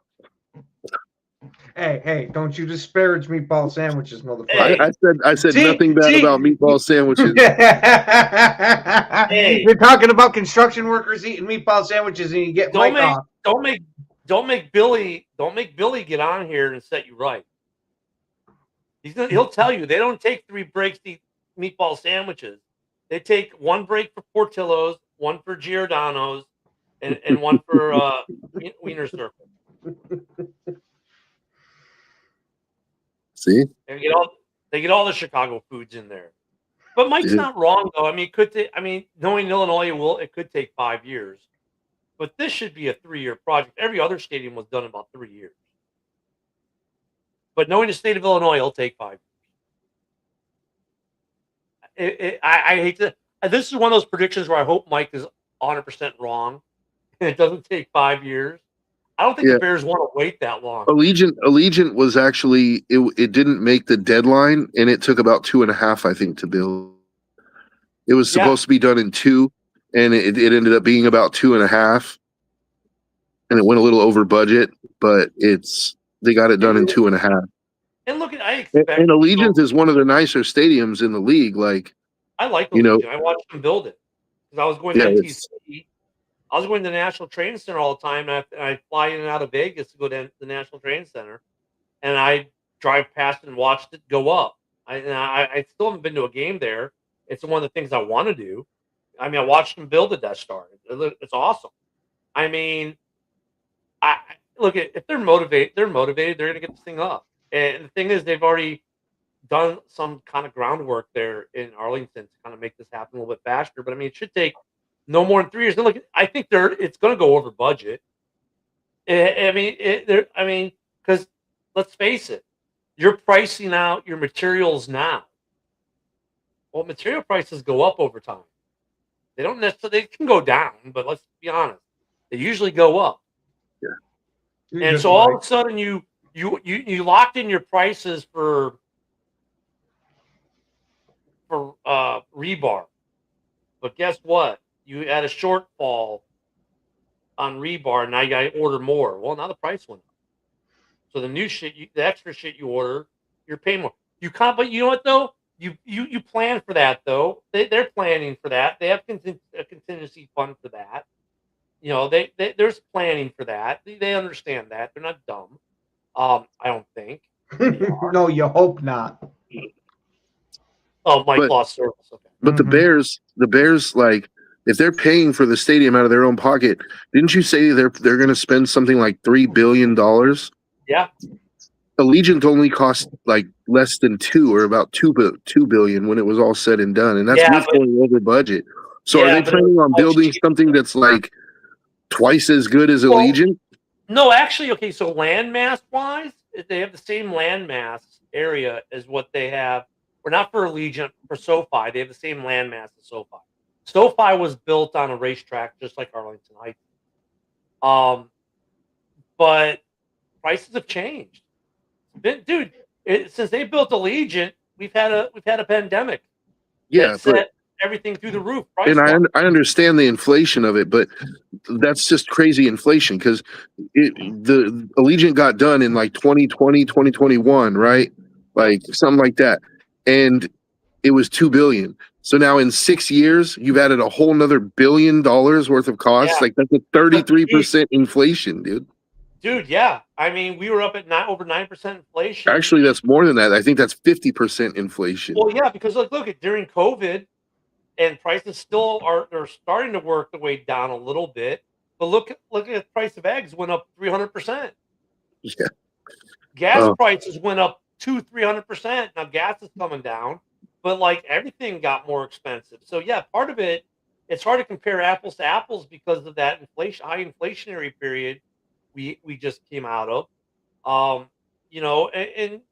Hey, don't you disparage meatball sandwiches, motherfucker. Hey. I said See- nothing bad see- about meatball sandwiches. You're talking about construction workers eating meatball sandwiches, and you get Don't Mike off. make Billy get on here and set you right. He'll tell you they don't take 3 breaks to eat meatball sandwiches. They take 1 break for Portillo's, 1 for Giordano's, and 1 for Wiener Circle. See? They get all the Chicago foods in there. But Mike's not wrong though. I mean, knowing Illinois it could take 5 years. But this should be a 3-year project. Every other stadium was done in about 3 years. But knowing the state of Illinois, it'll take 5 years. I hate to. This is one of those predictions where I hope Mike is 100% wrong, and it doesn't take 5 years. I don't think the Bears want to wait that long. Allegiant was actually it didn't make the deadline, and it took about 2.5, I think, to build. It was supposed to be done in 2, and it ended up being about 2.5, and it went a little over budget, but they got it done in 2.5. And look, I expect and Allegiant is one of the nicer stadiums in the league. Like, I like Allegiant. I watched them build it because I was going to NTC. I was going to the National Training Center all the time, and I fly in and out of Vegas to go to the National Training Center, and I drive past it and watched it go up. I still haven't been to a game there. It's one of the things I want to do. I mean, I watched them build the Death Star. It's awesome. I mean, if they're motivated. They're going to get this thing up. And the thing is, they've already done some kind of groundwork there in Arlington to kind of make this happen a little bit faster. But I mean, it should take no more than 3 years. Look, I think it's going to go over budget. Because let's face it, you're pricing out your materials now. Well, material prices go up over time. They don't necessarily. They can go down, but let's be honest, they usually go up. You're And just so all right. of a sudden you locked in your prices for rebar, but guess what? You had a shortfall on rebar. Now you got to order more. Well, now the price went up. So the new shit, the extra shit you order, you're paying more. But you know what though? You plan for that though. They're planning for that. They have a contingency fund for that. You know, there's planning for that. They understand that. They're not dumb. I don't think. No, you hope not. Oh, Mike lost service. Okay. But the Bears, like, if they're paying for the stadium out of their own pocket, didn't you say they're going to spend something like $3 billion? Yeah. Allegiant only cost like less than 2 or about 2 billion when it was all said and done, and that's going over budget. So are they planning on building something that's like twice as good as Allegiant? No, actually, okay. So landmass wise, they have the same landmass area as what they have. Or not for Allegiant, for SoFi. They have the same landmass as SoFi. SoFi was built on a racetrack just like Arlington Heights. But prices have changed. Dude, since they built Allegiant, we've had a pandemic. Yeah, set everything through the roof. And I understand the inflation of it, but that's just crazy inflation because the Allegiant got done in like 2020, 2021, right? Like something like that. And it was $2 billion. So now in 6 years, you've added a whole nother $1 billion worth of costs. Yeah. Like that's a 33% inflation, dude. Dude, yeah. I mean, we were up at over 9% inflation. Actually, that's more than that. I think that's 50% inflation. Well, yeah, because look at during COVID, and prices still are starting to work their way down a little bit. But look at the price of eggs went up 300%. Yeah. Gas prices went up 200-300%. Now gas is coming down, but like everything got more expensive. So yeah, part of it's hard to compare apples to apples because of that high inflationary period we just came out of. And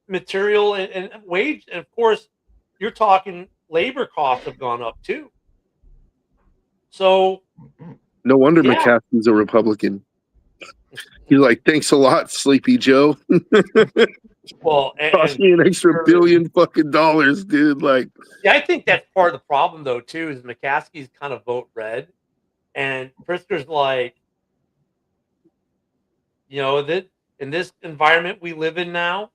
material and wage, and of course, you're talking labor costs have gone up too. So no wonder McCaskey's a Republican. He's like, thanks a lot, Sleepy Joe. Well, Cost me an extra $1 billion fucking dollars, dude. Like, yeah, I think that's part of the problem, though, too, is McCaskey's kind of vote red. And Pritzker's like, that in this environment we live in now,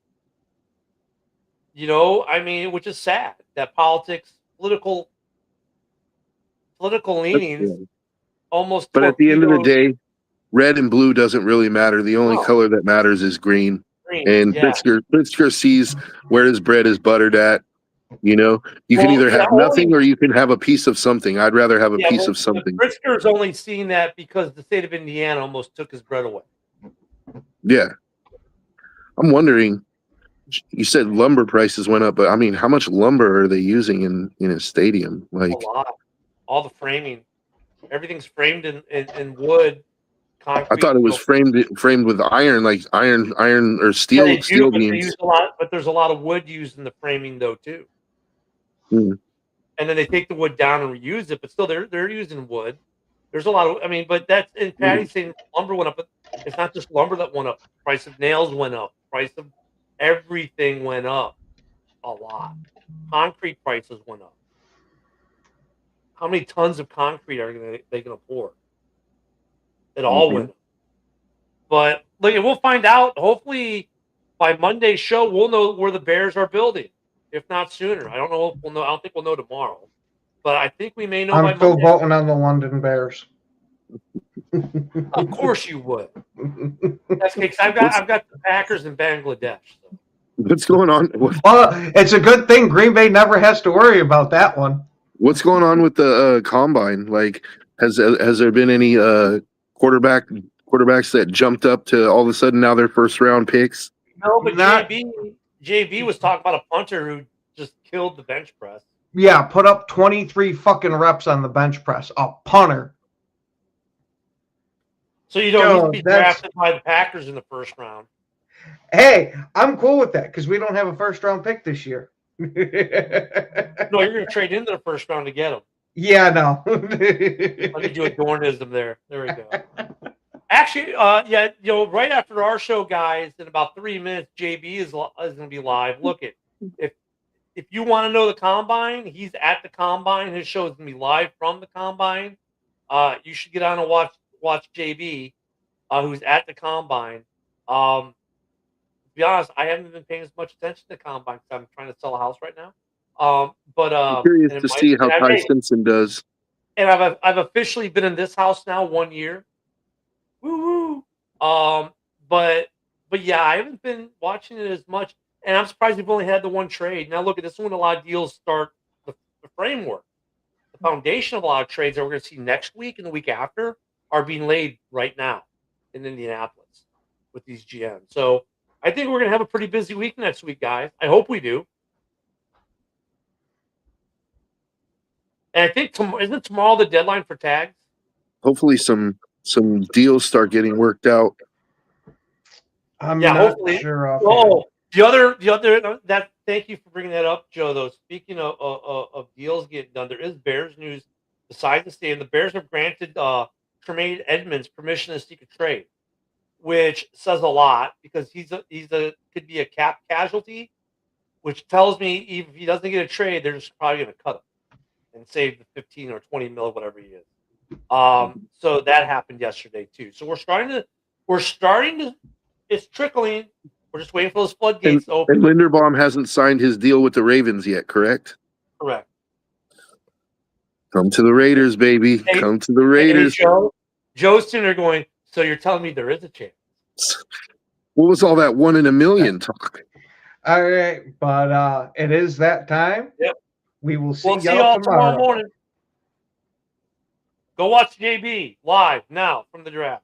I mean, which is sad that political leanings almost. But at the end of the day, red and blue doesn't really matter. The only color that matters is green. And Pritzker sees where his bread is buttered at. You can either have nothing or you can have a piece of something. I'd rather have a piece of something. Pritzker's only seen that because the state of Indiana almost took his bread away. Yeah. I'm wondering, you said lumber prices went up, but I mean, how much lumber are they using in a stadium? Like a lot. All the framing. Everything's framed in wood. Concrete. I thought it was framed with iron, like iron or steel. Yeah, steel but beams. But there's a lot of wood used in the framing though too. Hmm. And then they take the wood down and reuse it, but still they're using wood. There's a lot of, but that's, and Patty's saying lumber went up, but it's not just lumber that went up. Price of nails went up. Price of everything went up a lot. Concrete prices went up. How many tons of concrete are they going to pour? It all went up. But look, we'll find out. Hopefully, by Monday's show, we'll know where the Bears are building, if not sooner. I don't know if we'll know. I don't think we'll know tomorrow, but I think we may know. I'm still voting on the London Bears. Of course you would. That's because I've got the Packers in Bangladesh. So. What's going on? Well, it's a good thing Green Bay never has to worry about that one. What's going on with the combine? Like, has there been any quarterbacks that jumped up to all of a sudden now they're first round picks? No, but JB was talking about a punter who just killed the bench press. Yeah, put up 23 fucking reps on the bench press. A punter. So you don't need to be drafted by the Packers in the first round. Hey, I'm cool with that because we don't have a first round pick this year. No, you're going to trade into the first round to get him. Yeah, no. Let me do a Dornism there. There we go. Actually, right after our show, guys, in about 3 minutes, JB is going to be live. Look, if you want to know the combine, he's at the combine. His show is going to be live from the combine. You should get on and watch JB, who's at the combine. To be honest, I haven't been paying as much attention to the combine because I'm trying to sell a house right now. I'm curious to see how Ty Simpson does. And I've officially been in this house now 1 year. Woo woo. But yeah, I haven't been watching it as much, and I'm surprised we've only had the one trade. Now look at this one. A lot of deals start the framework, the foundation of a lot of trades that we're going to see next week and the week after are being laid right now in Indianapolis with these GMs. So I think we're going to have a pretty busy week next week, guys. I hope we do. And I think isn't tomorrow the deadline for tags? Hopefully some deals start getting worked out. I'm not sure. The other that thank you for bringing that up, Joe. Though speaking of deals getting done, there is Bears news besides the stadium. The Bears have granted Tremaine Edmonds permission to seek a trade, which says a lot because he's could be a cap casualty, which tells me if he doesn't get a trade, they're just probably going to cut him and save the 15 or 20 mil, whatever he is. So that happened yesterday too. So we're starting to. It's trickling. We're just waiting for those floodgates to open. And Linderbaum hasn't signed his deal with the Ravens yet, correct? Correct. Come to the Raiders, baby. Hey, come to the Raiders. Hey, Joe's sitting there going, so you're telling me there is a chance? What was all that 1 in a million talk? All right, but it is that time. Yep. We will see, we'll see y'all tomorrow morning. Go watch JB live now from the draft.